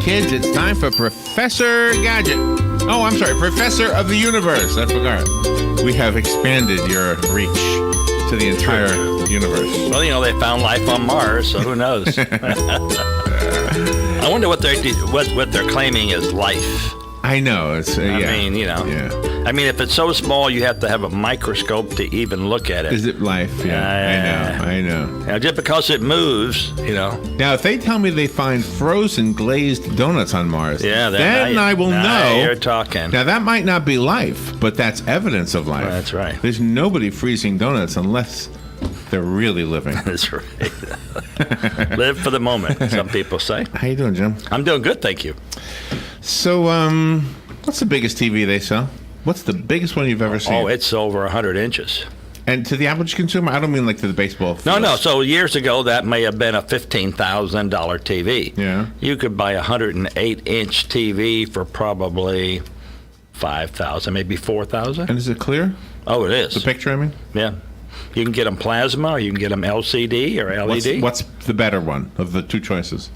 kids, it's time for Professor Gadget. Oh, I'm sorry, Professor of the Universe. I forgot. We have expanded your reach to the entire universe. Well, they found life on Mars, so who knows? I wonder what they're claiming is life. I know. It's I mean, Yeah. I mean, if it's so small, you have to have a microscope to even look at it. Is it life? Yeah, I know. Now, just because it moves, Now, if they tell me they find frozen glazed donuts on Mars, then I will know. You're talking. Now, that might not be life, but that's evidence of life. That's right. There's nobody freezing donuts unless they're really living. That's right. Live for the moment, some people say. How you doing, Jim? I'm doing good, thank you. So, what's the biggest TV they sell? What's the biggest one you've ever seen? Oh, it's over 100 inches. And to the average consumer, I don't mean like to the baseball field. No. So years ago, that may have been a $15,000 TV. Yeah. You could buy a 108-inch TV for probably $5,000, maybe $4,000. And is it clear? Oh, it is. The picture, I mean? Yeah. You can get them plasma, or you can get them LCD or LED. What's the better one of the two choices?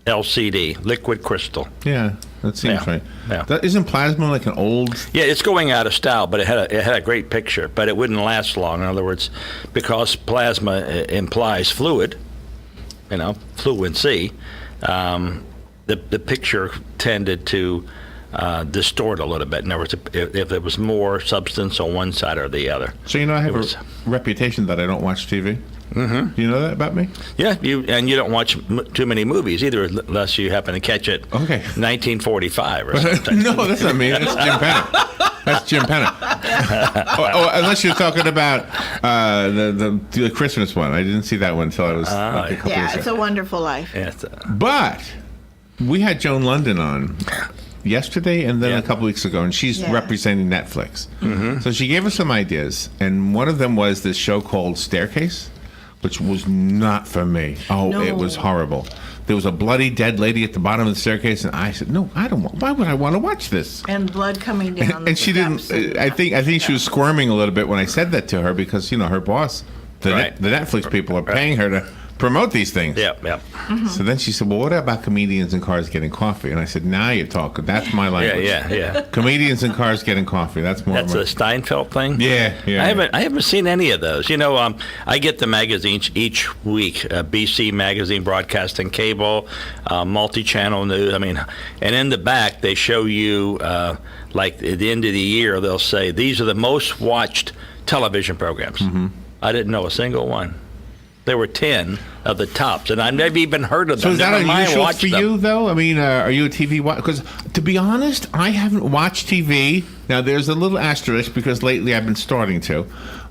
LCD, liquid crystal. Yeah, that seems right. Yeah. Isn't plasma like an old? Yeah, it's going out of style, but it had a great picture, but it wouldn't last long. In other words, because plasma implies fluid, fluency, the picture tended to distort a little bit. In other words, if there was more substance on one side or the other. So I have a reputation that I don't watch TV. Mm-hmm. Do you know that about me? Yeah, you don't watch too many movies either, unless you happen to catch it. Okay. 1945 or something. No, that's not me. That's Jim Penna. That's Jim Penna. Unless you're talking about the Christmas one. I didn't see that one until I was a couple years ago. It's a Wonderful Life. Yeah, but we had Joan London on yesterday and then a couple weeks ago, and she's representing Netflix. Mm-hmm. So she gave us some ideas, and one of them was this show called Staircase, which was not for me. No. It was horrible. There was a bloody dead lady at the bottom of the staircase, and I said, "No, I don't want. Why would I want to watch this?" And blood coming down. And she didn't. I think she was squirming a little bit when I said that to her because her boss, the Netflix people, are paying her to promote these things. Yep. Mm-hmm. So then she said, "Well, what about comedians in cars getting coffee?" And I said, "Now you're talking. That's my language." Yeah. Comedians in cars getting coffee. That's more. That's a Steinfeld thing. Yeah. I haven't seen any of those. I get the magazines each week. BC Magazine, Broadcasting Cable, Multi-Channel News. And in the back they show you, like at the end of the year, they'll say these are the most watched television programs. Mm-hmm. I didn't know a single one. There were 10 of the tops, and I've never even heard of them. So is that Never mind unusual watched for them. you, though? Are you a TV watcher? Because, to be honest, I haven't watched TV. Now, there's a little asterisk because lately I've been starting to.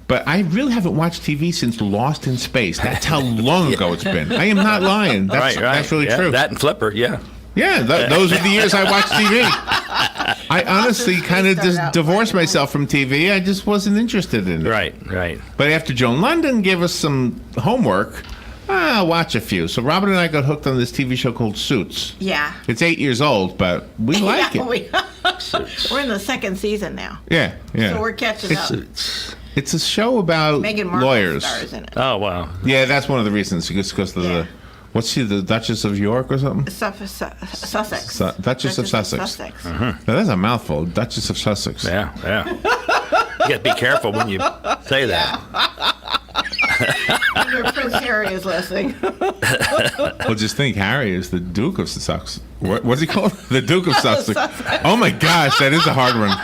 But I really haven't watched TV since Lost in Space. That's how long ago it's been. I am not lying. That's really true. That and Flipper, yeah. Yeah, those are the years I watched TV. I honestly kind of just divorced myself from TV. I just wasn't interested in it. Right. But after Joan London gave us some homework, I'll watch a few. So Robin and I got hooked on this TV show called Suits. Yeah. It's 8 years old, but we like it. We're in the second season now. Yeah. So we're catching up. It's a show about Meghan Markle lawyers. stars in it. Oh, wow. Yeah, that's one of the reasons. Because of the... What's she, the Duchess of York or something? Sussex. Duchess of Sussex. Mm-hmm. Now, that's a mouthful. Duchess of Sussex. Yeah. You got to be careful when you say that. Prince Harry is listening. Well, just think, Harry is the Duke of Sussex. What's he called? The Duke of Sussex. Oh my gosh, that is a hard one.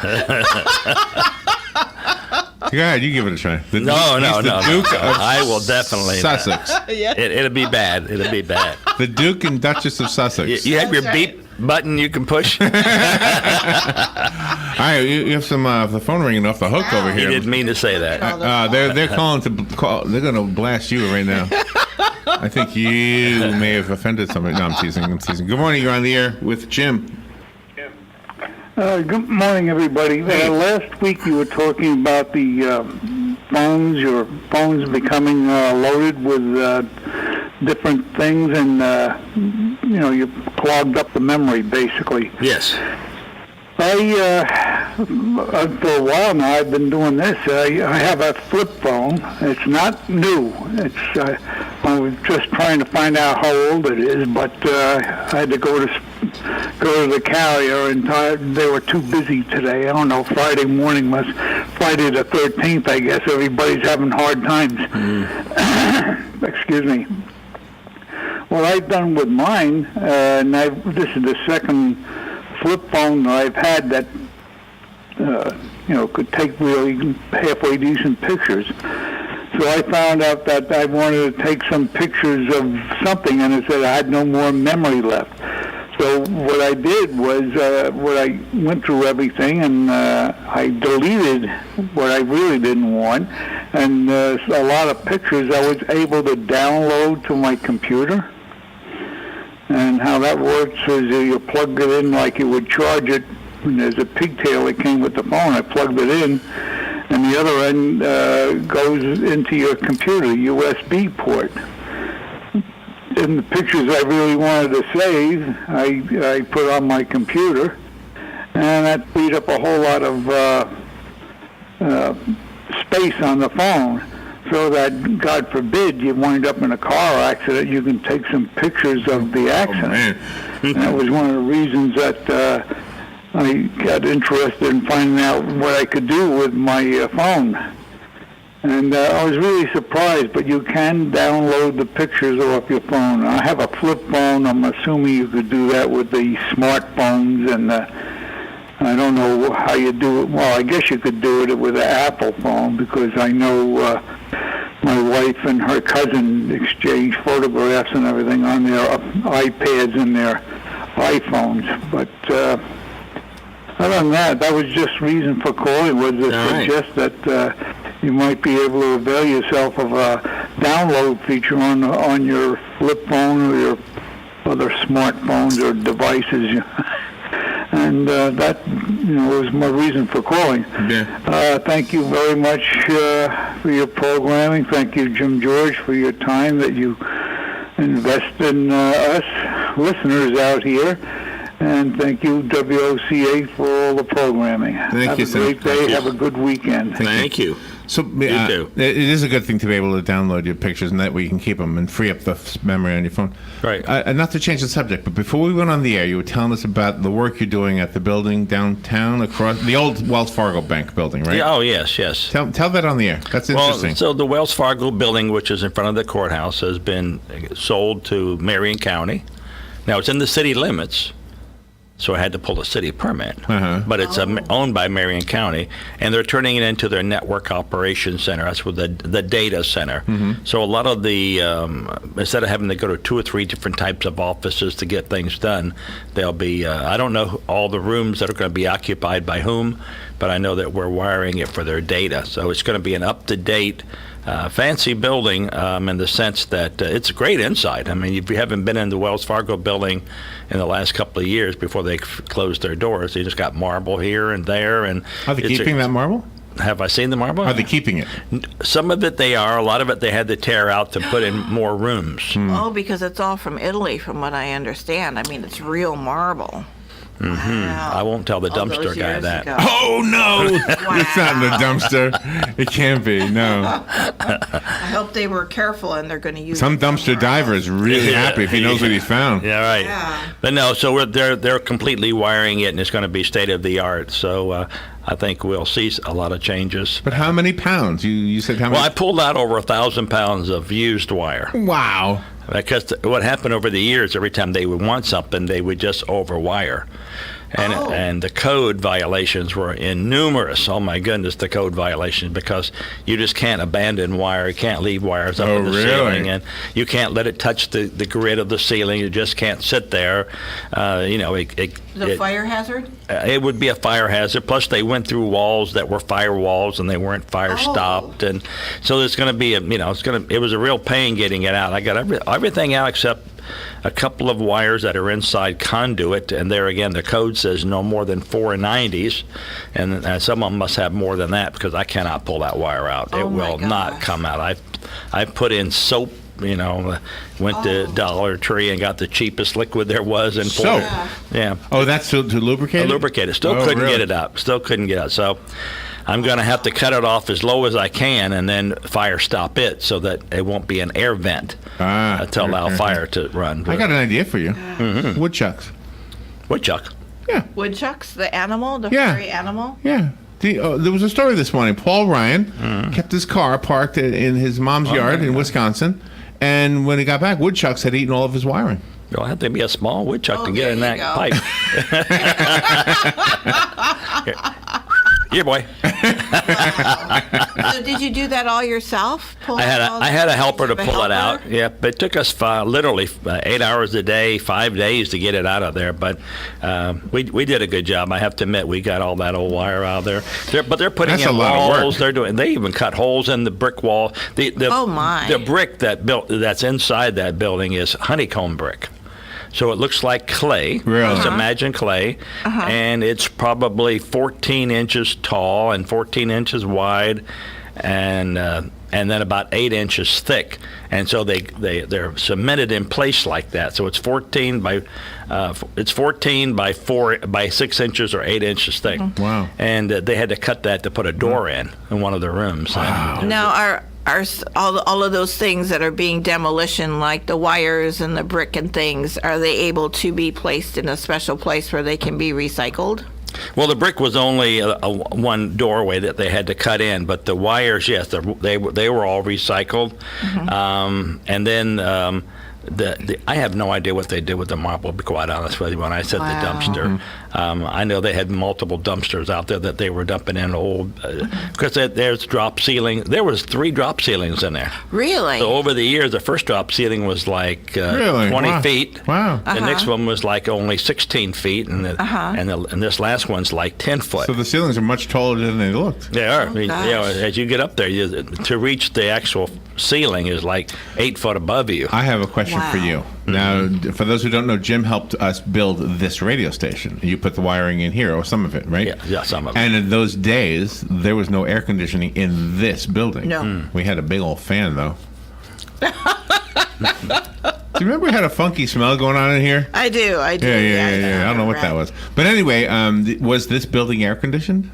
Go ahead, you give it a try. No. Duke of I will definitely Sussex. It'll be bad. The Duke and Duchess of Sussex. You have your beep button you can push. All right, you have some the phone ringing off the hook over He here. didn't mean to say that. They're calling to call. They're going to blast you right now. I think you may have offended somebody. No, I'm teasing. Good morning. You're on the air with Jim. Good morning, everybody. Last week you were talking about the your phones becoming loaded with different things, and you clogged up the memory, basically. Yes. I for a while now, I've been doing this. I have a flip phone. It's not new. I was just trying to find out how old it is, but I had to go to the carrier, and they were too busy today. I don't know. Friday morning was Friday the 13th. I guess everybody's having hard times. Excuse me. What I've done with mine, and this is the second flip phone that I've had that could take really halfway decent pictures. So I found out that I wanted to take some pictures of something, and it said I had no more memory left. So what I did was, I went through everything, and I deleted what I really didn't want, and a lot of pictures I was able to download to my computer. And how that works is you plug it in like you would charge it. And there's a pigtail that came with the phone. I plugged it in, and the other end goes into your computer, USB port. And the pictures I really wanted to save, I put on my computer, and that freed up a whole lot of space on the phone. So that, God forbid, you wind up in a car accident, you can take some pictures of the accident. And that was one of the reasons that I got interested in finding out what I could do with my phone. And I was really surprised, but you can download the pictures off your phone. I have a flip phone. I'm assuming you could do that with the smartphones, and I don't know how you do it. Well, I guess you could do it with an Apple phone, because I know my wife and her cousin exchange photographs and everything on their iPads and their iPhones. But other than that, that was just reason for calling, was to suggest that you might be able to avail yourself of a download feature on your flip phone or your other smartphones or devices. And that was my reason for calling. Yeah. Thank you very much for your programming. Thank you, Jim George, for your time that you invest in us listeners out here. And thank you, WOCA, for all the programming. Thank you, Have a great day. Have a good weekend. Thank you. So it is a good thing to be able to download your pictures, and that way you can keep them and free up the memory on your phone. Right. Not to change the subject, but before we went on the air, you were telling us about the work you're doing at the building downtown, across the old Wells Fargo Bank building, right? Yeah, oh, yes. Tell that on the air. That's interesting. Well, so the Wells Fargo building, which is in front of the courthouse, has been sold to Marion County. Now, it's in the city limits, so I had to pull a city permit. But it's owned by Marion County, and they're turning it into their network operations center. That's what the data center. So a lot of the, instead of having to go to 2 or 3 different types of offices to get things done, they'll be, I don't know all the rooms that are going to be occupied by whom, but I know that we're wiring it for their data. So it's going to be an up-to-date, fancy building in the sense that it's great inside. I mean, if you haven't been in the Wells Fargo building in the last couple of years before they closed their doors, they just got marble here and there. And Are they keeping that marble? Have I seen the marble? Are they keeping it? Some of it they are. A lot of it they had to tear out to put in more rooms. Oh, because it's all from Italy, from what I understand. I mean, it's real marble. Wow. I won't tell the All those dumpster guy years that. ago. Oh, no! It's not in the dumpster. It can't be, no. I hope they were careful and they're going to use Some it dumpster somewhere diver else. is really happy if he knows what he's found. Yeah, right. Yeah. But no, so they're completely wiring it, and it's going to be state of the art. So I think we'll see a lot of changes. But how many pounds? You said how Well, I many? pulled out over 1,000 pounds of used wire. Wow. Because what happened over the years, every time they would want something, they would just overwire. And the code violations were innumerous. Oh my goodness, the code violations, because you just can't abandon wire. You can't leave wires up in the ceiling, and you can't let it touch the grid of the ceiling. You just can't sit there. The fire hazard? It would be a fire hazard. Plus, they went through walls that were fire walls, and they weren't fire stopped. And so there's going to be it was a real pain getting it out. I got everything out except a couple of wires that are inside conduit, and there again the code says no more than 490s, and some of them must have more than that, because I cannot pull that wire out. It will not come out. I put in soap went to Dollar Tree and got the cheapest liquid there was and poured Soap? it. Yeah. Oh, that's to lubricate it? Lubricated. Still Oh, couldn't really? get it out. Still couldn't get it. So I'm going to have to cut it off as low as I can and then fire stop it so that it won't be an air vent to allow fire to run. I got an idea for you. Woodchucks. Woodchuck. Yeah. Woodchucks, the animal, the Yeah. furry animal. Yeah. There was a story this morning. Paul Ryan kept his car parked in his mom's yard in Wisconsin, and when he got back, woodchucks had eaten all of his wiring. There'll have to be a small woodchuck Oh, to get in there that you go. pipe. Yeah, boy. So did you do that all yourself? I had a helper to pull it out. Yeah, but it took us literally 8 hours a day, 5 days to get it out of there. But we did a good job. I have to admit, we got all that old wire out there. But they're putting That's in a lot of walls. work. They even cut holes in the brick wall. Oh, my. The brick that's inside that building is honeycomb brick. So it looks like clay. Really? Just imagine clay. And it's probably 14 inches tall and 14 inches wide and then about 8 inches thick. And so they're cemented in place like that. So it's 14 by 4 by 6 inches or 8 inches thick. Wow. And they had to cut that to put a door in one of the rooms. Wow. Now, are all of those things that are being demolished, like the wires and the brick and things, are they able to be placed in a special place where they can be recycled? Well, the brick was only one doorway that they had to cut in, but the wires, yes, they were all recycled. And then I have no idea what they did with the marble, to be quite honest with you, when I said Wow. the dumpster. I know they had multiple dumpsters out there that they were dumping in old, because there's drop ceiling. There was 3 drop ceilings in there. Really? So over the years, the first drop ceiling was like Really? 20 Wow. feet. Wow. The next one was like only 16 feet, and and this last one's like 10 foot. So the ceilings are much taller than they looked. They are. I mean, gosh. as you get up there, to reach the actual ceiling is like 8 foot above you. I have a question for Wow. you. Now, for those who don't know, Jim helped us build this radio station. You put the wiring in here, or some of it, right? Yeah, some of it. And in those days, there was no air conditioning in this building. No. We had a big old fan, though. Do you remember we had a funky smell going on in here? I do. Yeah. I don't know what that was. But anyway, was this building air conditioned?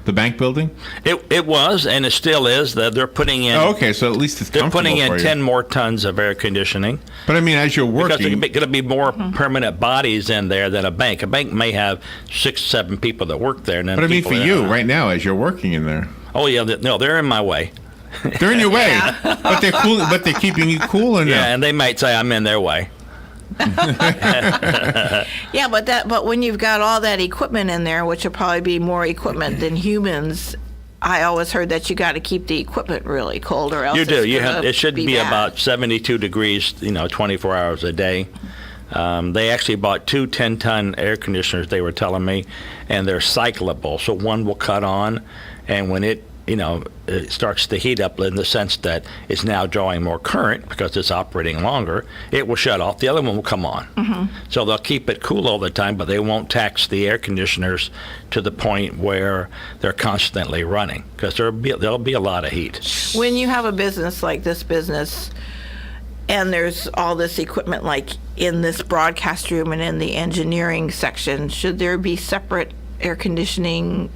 The bank building? It was, and it still is. They're putting in. Oh, okay. So at least it's They're comfortable putting in for you. 10 more tons of air conditioning. But I mean, as you're Because working, there's going to be more permanent bodies in there than a bank. A bank may have 6, 7 people that work there. And then but I mean, people for that you aren't. right now, as you're working in there, Oh yeah, no, they're in my way. they're in your way. But they're cool. But they're keeping you cool or no? Yeah, and they might say I'm in their way. Yeah, but when you've got all that equipment in there, which will probably be more equipment than humans, I always heard that you got to keep the equipment really cold, or else You do. it's gonna It should be bad. about 72 degrees, 24 hours a day. They actually bought 2 10-ton air conditioners, they were telling me, and they're cyclable. So one will cut on, and when it starts to heat up in the sense that it's now drawing more current because it's operating longer, it will shut off. The other one will come on. So they'll keep it cool all the time, but they won't tax the air conditioners to the point where they're constantly running, because there'll be a lot of heat. When you have a business like this business, and there's all this equipment like in this broadcast room and in the engineering section, should there be separate air conditioning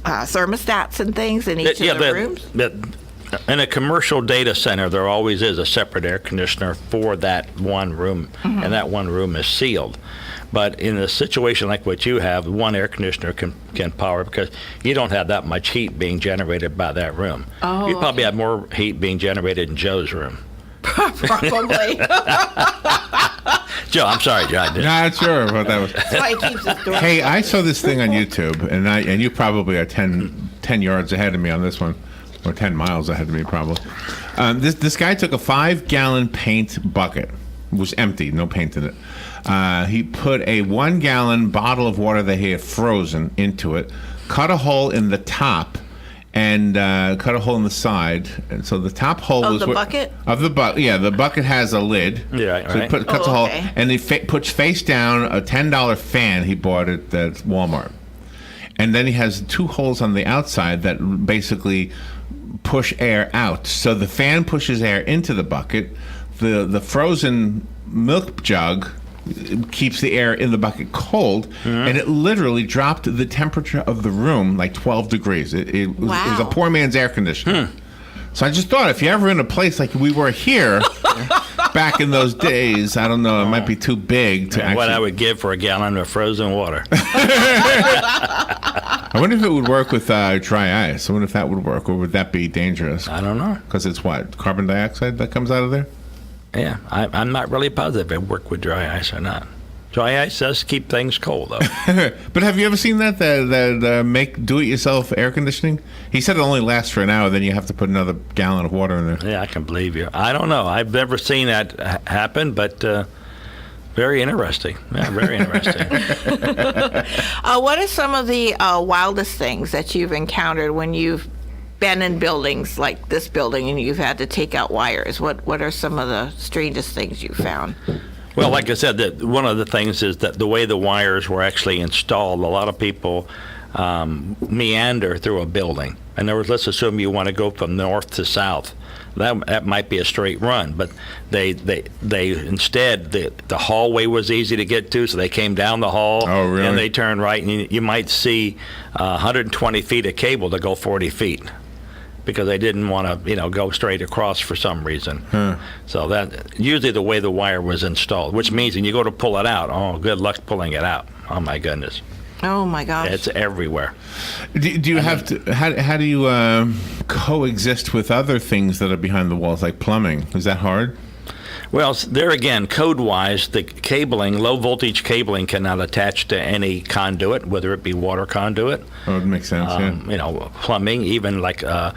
thermostats and things in each of the rooms? In a commercial data center, there always is a separate air conditioner for that one room, and that one room is sealed. But in a situation like what you have, one air conditioner can power, because you don't have that much heat being generated by that room. Oh, you probably have more heat being generated in Joe's room. Probably. Joe, I'm sorry, Joe. Not sure what that was. That's why he keeps his door. Hey, I saw this thing on YouTube, and you probably are 10 yards ahead of me on this one, or 10 miles ahead of me probably. This guy took a 5-gallon paint bucket. It was empty, no paint in it. He put a 1-gallon bottle of water that he had frozen into it, cut a hole in the top, and cut a hole in the side. And so the top hole Of was the bucket? Of the bucket. Yeah, the bucket has a lid. Yeah, So he right. cuts a Oh, hole, okay. and he puts face down a $10 fan he bought at Walmart. And then he has 2 holes on the outside that basically push air out. So the fan pushes air into the bucket. The frozen milk jug keeps the air in the bucket cold, and it literally dropped the temperature of the room like 12 degrees. It was a poor man's air conditioner. So I just thought, if you're ever in a place like we were here back in those days, I don't know, it might be too big to actually... What I would give for a gallon of frozen water. I wonder if it would work with dry ice. I wonder if that would work, or would that be dangerous? I don't know. Because it's what? Carbon dioxide that comes out of there? Yeah, I'm not really positive it worked with dry ice or not. Dry ice does keep things cold, though. But have you ever seen that make do-it-yourself air conditioning? He said it only lasts for an hour, then you have to put another gallon of water in there. Yeah, I can believe you. I don't know. I've never seen that happen, but very interesting. Yeah, very interesting. What are some of the wildest things that you've encountered when you've been in buildings like this building and you've had to take out wires? What are some of the strangest things you found? Well, like I said, one of the things is that the way the wires were actually installed, a lot of people meander through a building. In other words, let's assume you want to go from north to south. That might be a straight run, but they instead, the hallway was easy to get to, so they came down the hall. Oh, really? And they turned right, and you might see 120 feet of cable to go 40 feet. Because they didn't want to, go straight across for some reason. So that usually the way the wire was installed, which means when you go to pull it out, oh, good luck pulling it out. Oh my goodness, Oh my gosh. it's everywhere. Do you have to? How do you coexist with other things that are behind the walls, like plumbing? Is that hard? Well, there again, code-wise, the cabling, low-voltage cabling, cannot attach to any conduit, whether it be water conduit, Oh, it makes sense. Yeah. Plumbing, even like the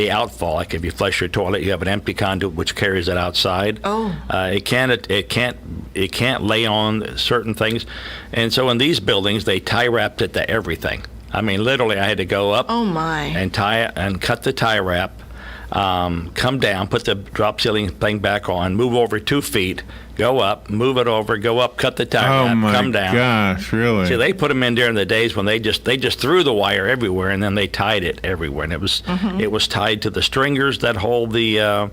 outfall. Like if you flush your toilet, you have an empty conduit which carries it outside. Oh. It can't lay on certain things, and so in these buildings, they tie wrapped it to everything. I mean, literally, I had to go up Oh my. and tie it and cut the tie wrap. Come down, put the drop ceiling thing back on, move over 2 feet, go up, move it over, go up, cut the tie Oh wrap, my come down. gosh, really? See, they put them in during the days when they just threw the wire everywhere, and then they tied it everywhere, and it was tied to the stringers that hold the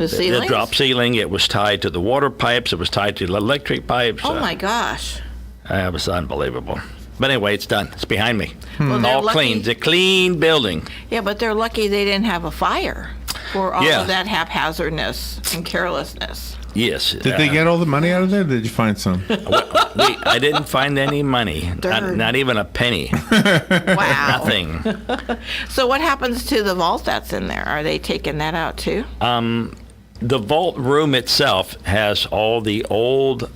ceilings? drop ceiling. It was tied to the water pipes. It was tied to the electric pipes. Oh my gosh. It was unbelievable. But anyway, it's done. It's behind me. Well, they're All lucky- clean. It's a clean building. Yeah, but they're lucky they didn't have a fire for all Yeah. of that haphazardness and carelessess. Yes. Did they get all the money out of there? Or did you find some? I didn't find any money, Darn. not even a penny, Wow. nothing. So what happens to the vault that's in there? Are they taking that out too? The vault room itself has all the old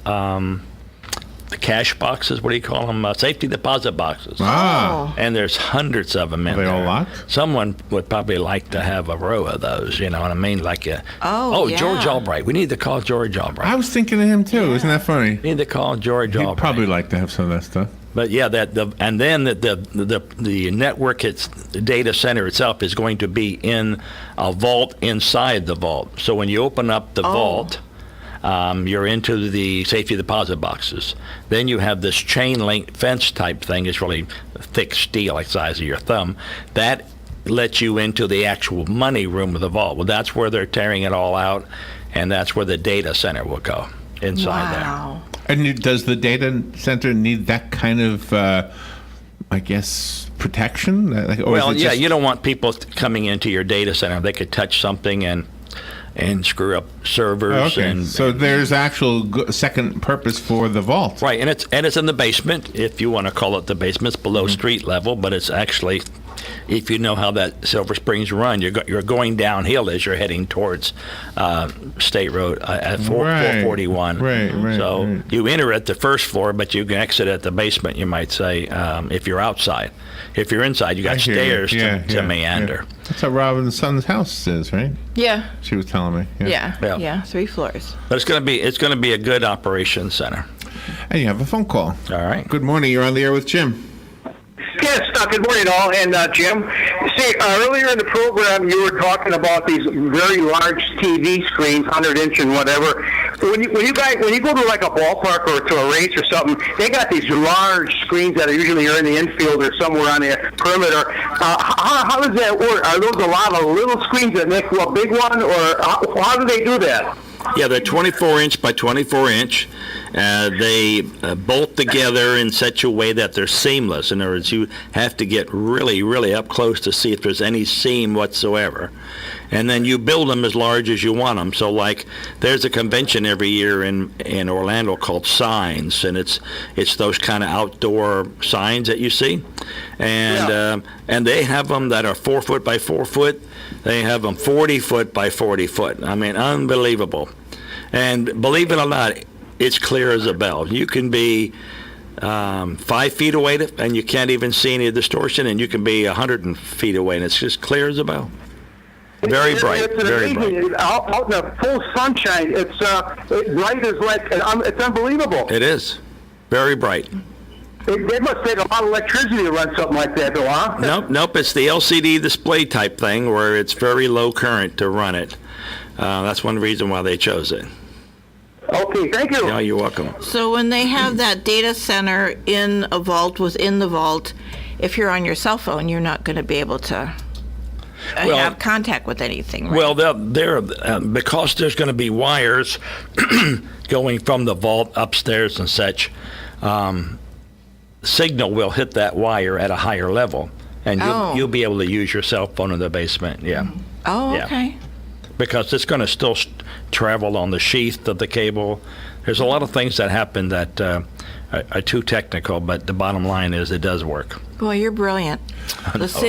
the cash boxes. What do you call them? Safety deposit boxes. Ah. And there's hundreds of them in Are they there. all locked? Someone would probably like to have a row of those. You know what I mean? Like a Yeah. George Albright. We need to call George Albright. I was thinking of him too. Isn't that funny? We need to call George He'd Albright. probably like to have some of that stuff. But yeah, and then the network, the data center itself is going to be in a vault inside the vault. So when you open up the vault, you're into the safety deposit boxes. Then you have this chain link fence type thing. It's really thick steel, like the size of your thumb. That lets you into the actual money room of the vault. Well, that's where they're tearing it all out, and that's where the data center will go inside there. Wow. And does the data center need that kind of, I guess, protection? Or Well, is it yeah, just- you don't want people coming into your data center. They could touch something and screw up servers. Okay, And so there's actual second purpose for the vault. right, and it's in the basement, if you want to call it the basement. It's below street level, but it's actually, if you know how that Silver Springs run, you're going downhill as you're heading towards State Road at 441. Right, So right. you enter at the first floor, but you can exit at the basement, you might say, if you're outside. If you're inside, you got I hear you. stairs to meander. Yeah. That's how Robin's son's house is, right? Yeah. She was telling me. Yeah. Yeah. Yeah. 3 floors. But it's going to be a good operations center. And you have a phone call. All right. Good morning. You're on the air with Jim. Yes, good morning, all, and Jim. See, earlier in the program, you were talking about these very large TV screens, 100-inch and whatever. when you go to like a ballpark or to a race or something, they got these large screens that are usually in the infield or somewhere on the perimeter. How does that work? Are those a lot of little screens that make a big one, or how do they do that? Yeah, they're 24 inch by 24 inch. They bolt together in such a way that they're seamless. In other words, you have to get really, really up close to see if there's any seam whatsoever. And then you build them as large as you want them. So, like, there's a convention every year in Orlando called Signs, and it's those kind of outdoor signs that you see, and they have them that are 4 foot by 4 foot. They have them 40 foot by 40 foot. I mean, unbelievable. And believe it or not, it's clear as a bell. You can be 5 feet away and you can't even see any distortion, and you can be 100 feet away and it's just clear as a bell. Very bright, It's very amazing. bright. Out in the full sunshine, it's bright as like it's unbelievable. It is very bright. It must take a lot of electricity to run something like that, though, huh? Nope. It's the LCD display type thing where it's very low current to run it. That's one reason why they chose it. Okay, thank you. Yeah, you're welcome. So when they have that data center in a vault within the vault, if you're on your cell phone, you're not going to be able to have contact with anything, right? Well, they're because there's going to be wires going from the vault upstairs and such. Signal will hit that wire at a higher level, and you'll be able to use your cell phone in the basement. Yeah. Oh, Yeah. okay. Because it's going to still travel on the sheath of the cable. There's a lot of things that happen that are too technical, but the bottom line is it does work. Boy, you're brilliant.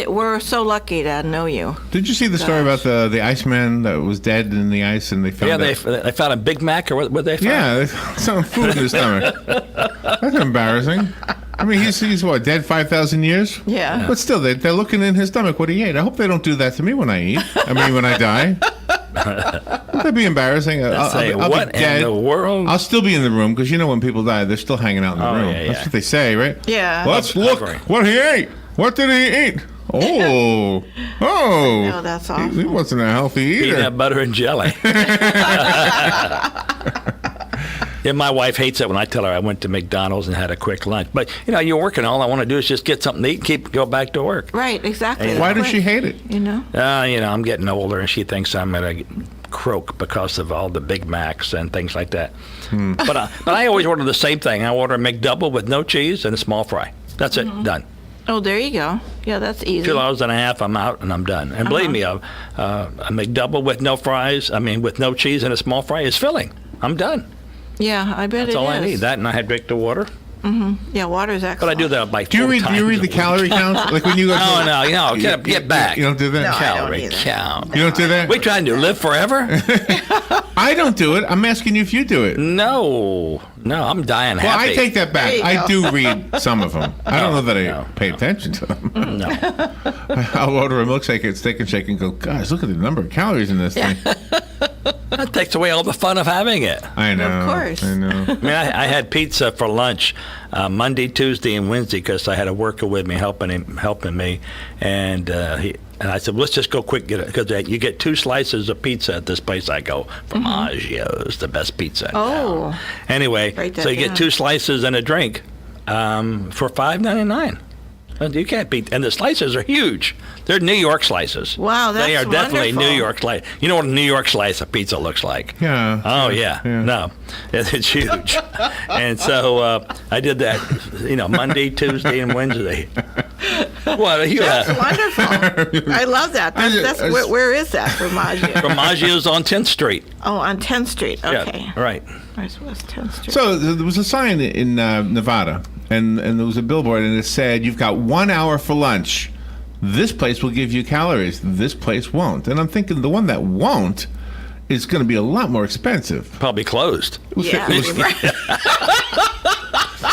We're so lucky to know you. Did you see the story about the Iceman that was dead in the ice and they found Yeah, out? they found a Big Mac, or what they found? Yeah, they found some food in his stomach. That's embarrassing. I mean, he's what, dead 5,000 years? Yeah. But still, they're looking in his stomach what he ate. I hope they don't do that to me when I eat. I mean, when I die. Wouldn't that be embarrassing? Say, I'll what be dead. in the world? I'll still be in the room because you know when people die, they're still hanging out in the room. yeah, That's yeah. what they say, right? Yeah. Let's look agree. what he ate. What did he eat? Oh. No, that's awful. He wasn't a healthy eater. Peanut butter and jelly. Yeah, my wife hates it when I tell her I went to McDonald's and had a quick lunch. But, you're working. All I want to do is just get something to eat, go back to work. Right, exactly. Why does Right. she hate it? You know? I'm getting older, and she thinks I'm going to croak because of all the Big Macs and things like that. But I always order the same thing. I order a McDouble with no cheese and a small fry. That's it. Done. Oh, there you go. Yeah, that's easy. 2 hours and a half, I'm out and I'm done. And believe me, a McDouble with no fries, with no cheese and a small fry is filling. I'm done. Yeah, I bet That's all I is. need. That, and I had drink the water. Yeah, water's excellent. But I do that like Do you 4 read times the a week. calorie count? Like when you go to No, get back. You don't do that? No, I don't Calorie either. count. You don't do that? We trying to live forever? I don't do it. I'm asking you if you do it. No, I'm dying Well, happy. I take that back. There you I go. do read some of them. I don't know that I no. pay attention to them. No. I'll order a milkshake at Steak and Shake and go, guys, look at the number of calories in this thing. That takes away all the fun of having it. I know. Of course. I know. I mean, I had pizza for lunch Monday, Tuesday, and Wednesday because I had a worker with me helping me, and I said, well, let's just go quick get it because you get 2 slices of pizza at this place I go. Formaggio's the best pizza. in Oh. town. Anyway, Write that so you down. get 2 slices and a drink for $5.99. You can't beat, and the slices are huge. They're New York slices. Wow, They are that's definitely wonderful. New York slice. You know what a New York slice of pizza looks like? Yeah. Oh yeah. No, it's huge. And so I did that, Monday, Tuesday, and Wednesday. What you That's wonderful. I love that. Where is that for Maggio? Formaggio's on 10th Street. Oh, on 10th Street. Okay. Yeah, right. Where's West 10th Street? So there was a sign in Nevada, and there was a billboard, and it said, you've got 1 hour for lunch. This place will give you calories. This place won't. And I'm thinking the one that won't is going to be a lot more expensive. Probably closed. It was, Yeah, it was, you're right.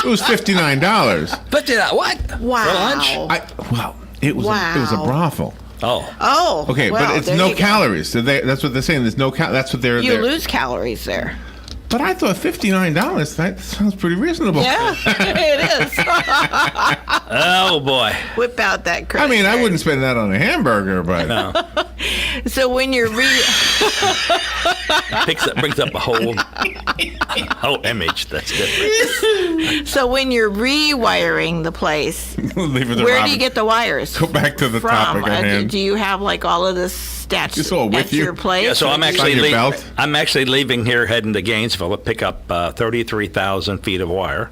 it was $59. But what? Wow. For lunch? It was a Wow. brothel. Oh. Oh. Okay, well, but it's there no you go. calories. So that's what they're saying. There's no that's what they're. You lose calories there. But I thought $59, that sounds pretty reasonable. Yeah, it is. Oh boy. Whip out that credit I mean, I card. wouldn't spend that on a hamburger, but No. So when you're Brings up a whole image that's different. so when you're rewiring the place, leave it to where do Robin. you get the wires? Go back to the from? topic at hand. Do you have like all of this stats It's all with at you? your place? Yeah, so I'm Or actually your belt? I'm actually leaving here, heading to Gainesville to pick up 33,000 feet of wire.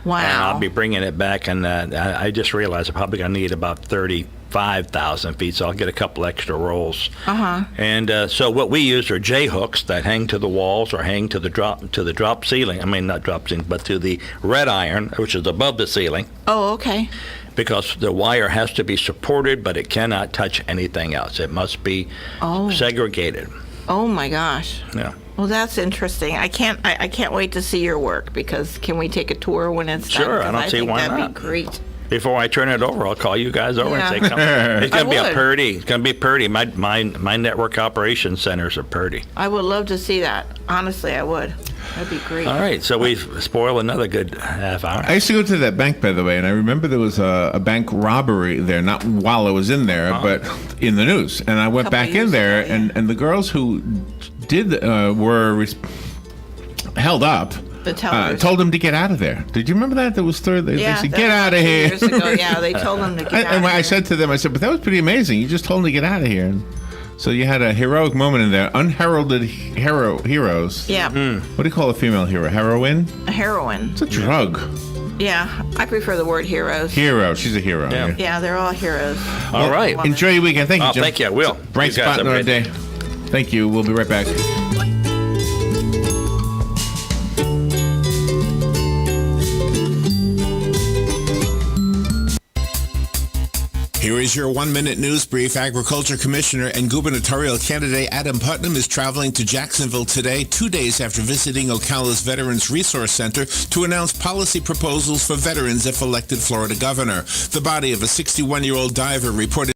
wow. And I'll be bringing it back, and I just realized I'm probably going to need about 35,000 feet, so I'll get a couple extra rolls. Uh-huh. And so what we use are J-hooks that hang to the walls or hang to the drop ceiling. I mean, not drop ceiling, but to the red iron, which is above the ceiling, Oh, okay. because the wire has to be supported, but it cannot touch anything else. It must be segregated. Oh my gosh. Yeah. Well, that's interesting. I can't wait to see your work, because can we take a tour when it's done? Sure, I 'Cause don't see think why that'd not. be great. Before I turn it over, I'll call you guys over and say, Yeah. come. It's going to be I a would. Purdy. It's going to be Purdy. My network operations centers are Purdy. I would love to see that. Honestly, I would. That'd be great. All right, so we've spoiled another good half hour. I used to go to that bank, by the way, and I remember there was a bank robbery there, not while I was in there, but in the news. And I went Couple back in years there, ago, yeah. and the girls who did were held up. The tellers. Told them to get out of there. Did you remember that? There was third. They said, that "Get was out of 2 here." Years ago, yeah, they told them to get out. And of I here. said to them, "But that was pretty amazing. You just told them to get out of here." And so you had a heroic moment in there. Unheralded heroes. Yeah, What do you call a female hero? Heroine? a heroine. It's a drug. Yeah, I prefer the word heroes. Hero. She's a hero. Yeah. Yeah, they're all heroes. All right. Woman. Enjoy your weekend. Thank you, Oh, Jim. thank you. I will. Bright You guys spot in have a our great day. Thank you. We'll be right back. Here is your 1-minute news brief. Agriculture Commissioner and gubernatorial candidate Adam Putnam is traveling to Jacksonville today, 2 days after visiting Ocala's Veterans Resource Center to announce policy proposals for veterans if elected Florida governor. The body of a 61-year-old diver reported